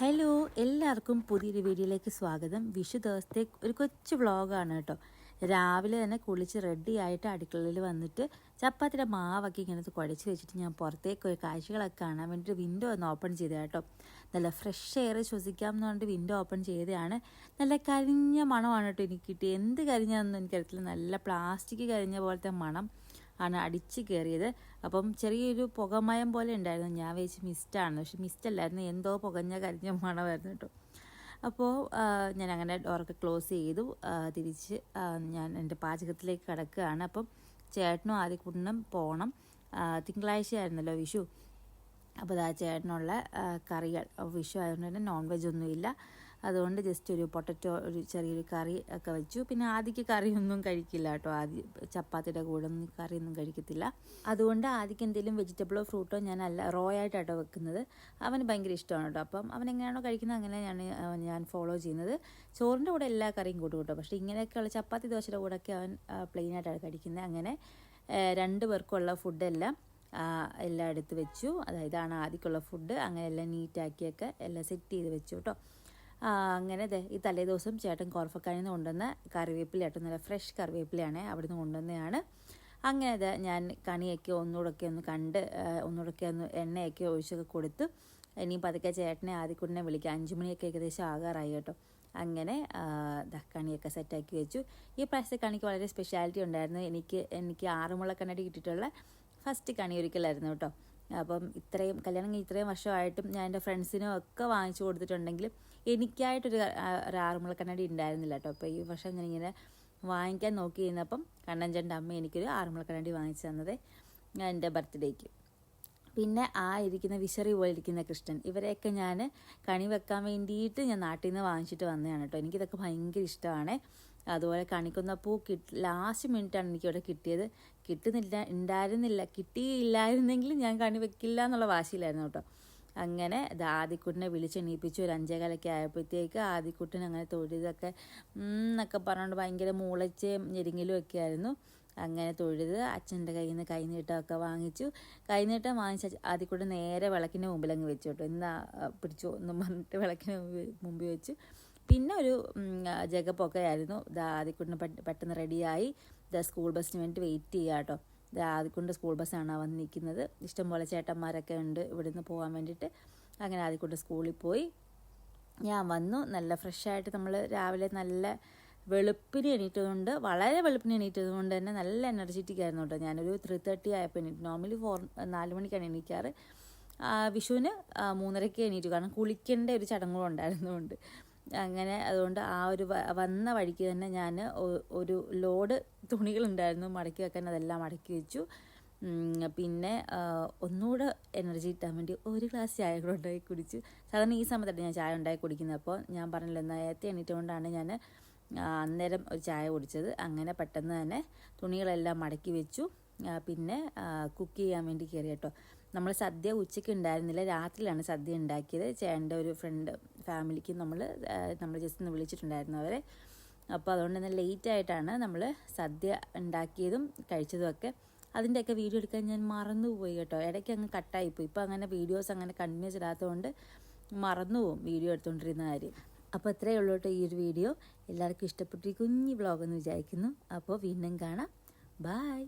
Hello, എല്ലാവർക്കും പുതിയൊരു വീഡിയോയിലേക്ക് സ്വാഗതം. വിഷു ദിവസത്തെ ഒരു കൊച്ചു വ്ളോഗാണ് കേട്ടോ. രാവിലെ തന്നെ കുളിച്ച് റെഡി ആയിട്ട് അടുക്കളയിൽ വന്നിട്ട് ചപ്പാത്തിയുടെ മാവൊക്കെ ഇങ്ങനെ കുഴച്ച് വെച്ചിട്ട് ഞാൻ പുറത്തേക്ക് ഒരു കാഴ്ചകളൊക്കെ കാണാൻ വേണ്ടിയിട്ട് വിൻഡോ ഒന്ന് ഓപ്പൺ ചെയ്തത് കേട്ടോ. നല്ല ഫ്രഷ് എയർ ശ്വസിക്കാം എന്ന് പറഞ്ഞിട്ട് വിൻഡോ ഓപ്പൺ ചെയ്തതാണ്. നല്ല കരിഞ്ഞ മണമാണ് കേട്ടോ എനിക്ക് കിട്ടിയത്. എന്ത് കരിഞ്ഞാണെന്ന് എനിക്കറിയത്തില്ല. നല്ല പ്ലാസ്റ്റിക് കരിഞ്ഞ പോലത്തെ മണം ആണ് അടിച്ച് കയറിയത്. അപ്പം ചെറിയൊരു പുകമയം പോലെ ഉണ്ടായിരുന്നു. ഞാൻ വിചാരിച്ച് മിസ്റ്റാണ്, പക്ഷെ മിസ്റ്റല്ലായിരുന്നു, എന്തോ പുകഞ്ഞ കരിഞ്ഞ മണമായിരുന്നു കേട്ടോ. അപ്പോൾ ഞാൻ അങ്ങനെ ഡോറൊക്കെ ക്ലോസ് ചെയ്തു. തിരിച്ച് ഞാൻ എൻ്റെ പാചകത്തിലേക്ക് കിടക്കുകയാണ്. അപ്പം ചേട്ടനും ആദ്യക്കുട്ടനും പോകണം. തിങ്കളാഴ്ച ആയിരുന്നല്ലോ വിഷു. അപ്പോൾ ആ ചേട്ടനുള്ള കറികൾ, വിഷു ആയതുകൊണ്ട് തന്നെ നോൺ വെജ് ഒന്നുമില്ല. അതുകൊണ്ട് ജസ്റ്റ് ഒരു പൊട്ടറ്റോ, ഒരു ചെറിയൊരു കറി ഒക്കെ വെച്ചു. പിന്നെ ആദ്യക്ക് കറിയൊന്നും കഴിക്കില്ല കേട്ടോ. ആദ്യം ചപ്പാത്തിയുടെ കൂടെ ഒന്നും കറിയൊന്നും കഴിക്കത്തില്ല. അതുകൊണ്ട് ആദ്യക്ക് എന്തെങ്കിലും വെജിറ്റബിളോ ഫ്രൂട്ടോ ഞാനല്ല റോ ആയിട്ടാട്ടോ വെക്കുന്നത്. അവന് ഭയങ്കര ഇഷ്ടമാണ് കേട്ടോ. അപ്പം അവനെങ്ങനെയാണോ കഴിക്കുന്നത് അങ്ങനെയാണ് ഞാൻ ഫോളോ ചെയ്യുന്നത്. ചോറിൻ്റെ കൂടെ എല്ലാ കറിയും കൂട്ടും കേട്ടോ. പക്ഷേ ഇങ്ങനെയൊക്കെയുള്ള ചപ്പാത്തി ദോശയുടെ കൂടെയൊക്കെ അവൻ പ്ലെയിനായിട്ടാണ് കഴിക്കുന്നത്. അങ്ങനെ 2 പേർക്കുള്ള ഫുഡെല്ലാം എല്ലാം എടുത്ത് വെച്ചു. ഇതാണ് ആദ്യക്കുള്ള ഫുഡ്. അങ്ങനെ എല്ലാം നീറ്റാക്കിയൊക്കെ എല്ലാം സെറ്റ് ചെയ്ത് വെച്ചു കേട്ടോ. അങ്ങനെ ഈ തലേ ദിവസം ചേട്ടൻ കോർഫക്കാനിൽ നിന്ന് കൊണ്ടുവന്ന കറിവേപ്പില കേട്ടോ. നല്ല ഫ്രഷ് കറിവേപ്പിലയാണ് അവിടുന്ന് കൊണ്ടുവന്നതാണ്. അങ്ങനെ ഞാൻ കണിയൊക്കെ ഒന്നുകൂടെയൊക്കെ ഒന്ന് കണ്ട് ഒന്നുകൂടെയൊക്കെ ഒന്ന് എണ്ണയൊക്കെ ഒഴിച്ചൊക്കെ കൊടുത്തു. ഇനിയും പതുക്കെ ചേട്ടനെ ആദ്യക്കുട്ടനെ വിളിക്കാം. 5 മണിയൊക്കെ ഏകദേശം ആകാറായി കേട്ടോ. അങ്ങനെ കണിയൊക്കെ സെറ്റാക്കി വെച്ചു. ഈ പ്രാവശ്യത്തെ കണിക്ക് വളരെ സ്പെഷ്യാലിറ്റി ഉണ്ടായിരുന്നു. എനിക്ക് 6 മുള കണ്ണാടി കിട്ടിയിട്ടുള്ള ഫസ്റ്റ് കണി ഒരിക്കലായിരുന്നു കേട്ടോ. അപ്പം കല്യാണം കഴിഞ്ഞ് ഇത്രയും വർഷമായിട്ടും ഞാൻ എൻ്റെ ഫ്രണ്ട്സിനും ഒക്കെ വാങ്ങിച്ചു കൊടുത്തിട്ടുണ്ടെങ്കിലും എനിക്കായിട്ടൊരു 6 മുള കണ്ണാടി ഉണ്ടായിരുന്നില്ല കേട്ടോ. അപ്പോൾ ഈ വർഷം ഞാനിങ്ങനെ വാങ്ങിക്കാൻ നോക്കി കഴിഞ്ഞപ്പം കണ്ണഞ്ചൻ്റെ അമ്മ എനിക്കൊരു 6 മുള കണ്ണാടി വാങ്ങിച്ചു തന്നത് എൻ്റെ ബർത്ത്ഡേക്ക്. പിന്നെ ഇരിക്കുന്ന വിശറി പോലെ ഇരിക്കുന്ന കൃഷ്ണൻ, ഇവരെയൊക്കെ ഞാൻ കണി വെക്കാൻ വേണ്ടിയിട്ട് ഞാൻ നാട്ടിൽ നിന്ന് വാങ്ങിച്ചിട്ട് വന്നതാണ് കേട്ടോ. എനിക്കിതൊക്കെ ഭയങ്കര ഇഷ്ടമാണ്. അതുപോലെ കണിക്കുന്ന പൂ ലാസ്റ്റ് മിനിറ്റാണ് എനിക്കിവിടെ കിട്ടിയത്. കിട്ടിയില്ലായിരുന്നെങ്കിൽ ഞാൻ കണി വെക്കില്ല എന്നുള്ള വാശിയിലായിരുന്നു കേട്ടോ. അങ്ങനെ ആദിക്കുട്ടനെ വിളിച്ചെണീപ്പിച്ചു. ഒരു 5:15 ആയപ്പോഴത്തേക്ക് ആദിക്കുട്ടൻ അങ്ങനെ തൊഴുതൊക്കെ എന്നൊക്കെ പറഞ്ഞുകൊണ്ട് ഭയങ്കര മൂളച്ചയും ഞെരുങ്ങലും ഒക്കെ ആയിരുന്നു. അങ്ങനെ തൊഴുത് അച്ഛൻ്റെ കയ്യിൽ നിന്ന് കൈനീട്ടമൊക്കെ വാങ്ങിച്ചു. കൈനീട്ടം വാങ്ങിച്ച ആദിക്കുട്ടൻ നേരെ വിളക്കിൻ്റെ മുമ്പിൽ അങ്ങ് വെച്ചു കേട്ടോ. ഇന്ന് പിടിച്ചു എന്നും പറഞ്ഞിട്ട് വിളക്കിന് മുമ്പിൽ വെച്ചു. പിന്നെ ഒരു ജഗപ്പൊക്കെ ആയിരുന്നു. ആദിക്കുട്ടന് പെട്ടെന്ന് റെഡിയായി സ്കൂൾ ബസ്സിന് വേണ്ടി വെയിറ്റ് ചെയ്യുക കേട്ടോ. ആദിക്കുട്ടൻ്റെ സ്കൂൾ ബസ്സാണ് വന്നിരിക്കുന്നത്. ഇഷ്ടംപോലെ ചേട്ടന്മാരൊക്കെ ഉണ്ട് ഇവിടുന്ന് പോകാൻ വേണ്ടിയിട്ട്. അങ്ങനെ ആദിക്കുട്ടൻ സ്കൂളിൽ പോയി. ഞാൻ വന്നു. നല്ല ഫ്രഷായിട്ട് നമ്മൾ രാവിലെ നല്ല വെളുപ്പിന് എണീറ്റതുകൊണ്ട്, വളരെ വെളുപ്പിന് എണീറ്റതുകൊണ്ട് തന്നെ നല്ല എനർജറ്റിക് ആയിരുന്നു കേട്ടോ. ഞാനൊരു 3:30 ആയപ്പോൾ എണീറ്റു. നോർമലി 4 മണിക്കാണ് എണീക്കാറ്. വിഷുവിന് 3:30 എണീറ്റു. കാരണം കുളിക്കേണ്ട ഒരു ചടങ്ങും ഉണ്ടായിരുന്നുകൊണ്ട്. അങ്ങനെ അതുകൊണ്ട് വന്ന വഴിക്ക് തന്നെ ഞാൻ ഒരു ലോഡ് തുണികളുണ്ടായിരുന്നു മടക്കി വെക്കാൻ. അതെല്ലാം മടക്കി വെച്ചു. പിന്നെ ഒന്നുകൂടെ എനർജി കിട്ടാൻ വേണ്ടി ഒരു ഗ്ലാസ് ചായ കൂടെ ഉണ്ടാക്കി കുടിച്ചു. സാധാരണ ഈ സമയത്താണ് ഞാൻ ചായ ഉണ്ടാക്കി കുടിക്കുന്നത്. അപ്പോൾ ഞാൻ പറഞ്ഞല്ലോ നേരത്തെ എണീറ്റുകൊണ്ടാണ് ഞാൻ അന്നേരം ഒരു ചായ കുടിച്ചത്. അങ്ങനെ പെട്ടെന്ന് തന്നെ തുണികളെല്ലാം മടക്കി വെച്ചു. പിന്നെ കുക്ക് ചെയ്യാൻ വേണ്ടി കയറി കേട്ടോ. നമ്മൾ സദ്യ ഉച്ചയ്ക്ക് ഉണ്ടായിരുന്നില്ല, രാത്രിയിലാണ് സദ്യ ഉണ്ടാക്കിയത്. ചേട്ടൻ്റെ ഒരു ഫ്രണ്ട് ഫാമിലിക്ക് നമ്മൾ ജസ്റ്റ് ഒന്ന് വിളിച്ചിട്ടുണ്ടായിരുന്നു അവരെ. അപ്പോൾ അതുകൊണ്ട് തന്നെ ലേറ്റായിട്ടാണ് നമ്മൾ സദ്യ ഉണ്ടാക്കിയതും കഴിച്ചതും ഒക്കെ. അതിൻ്റെയൊക്കെ വീഡിയോ എടുക്കാൻ ഞാൻ മറന്നുപോയി കേട്ടോ. ഇടയ്ക്ക് അങ്ങ് കട്ടായിപ്പോയി. ഇപ്പോൾ അങ്ങനെ വീഡിയോസ് അങ്ങനെ കണ്ടിന്യൂസ് ഇടാത്തതുകൊണ്ട് മറന്നുപോകും വീഡിയോ എടുത്തുകൊണ്ടിരുന്ന കാര്യം. അപ്പോൾ ഇത്രയേ ഉള്ളൂ കേട്ടോ ഈ ഒരു വീഡിയോ. എല്ലാവർക്കും ഇഷ്ടപ്പെട്ടു ഈ കുഞ്ഞു വ്ളോഗെന്ന് വിചാരിക്കുന്നു. അപ്പോൾ വീണ്ടും കാണാം. ബായ്.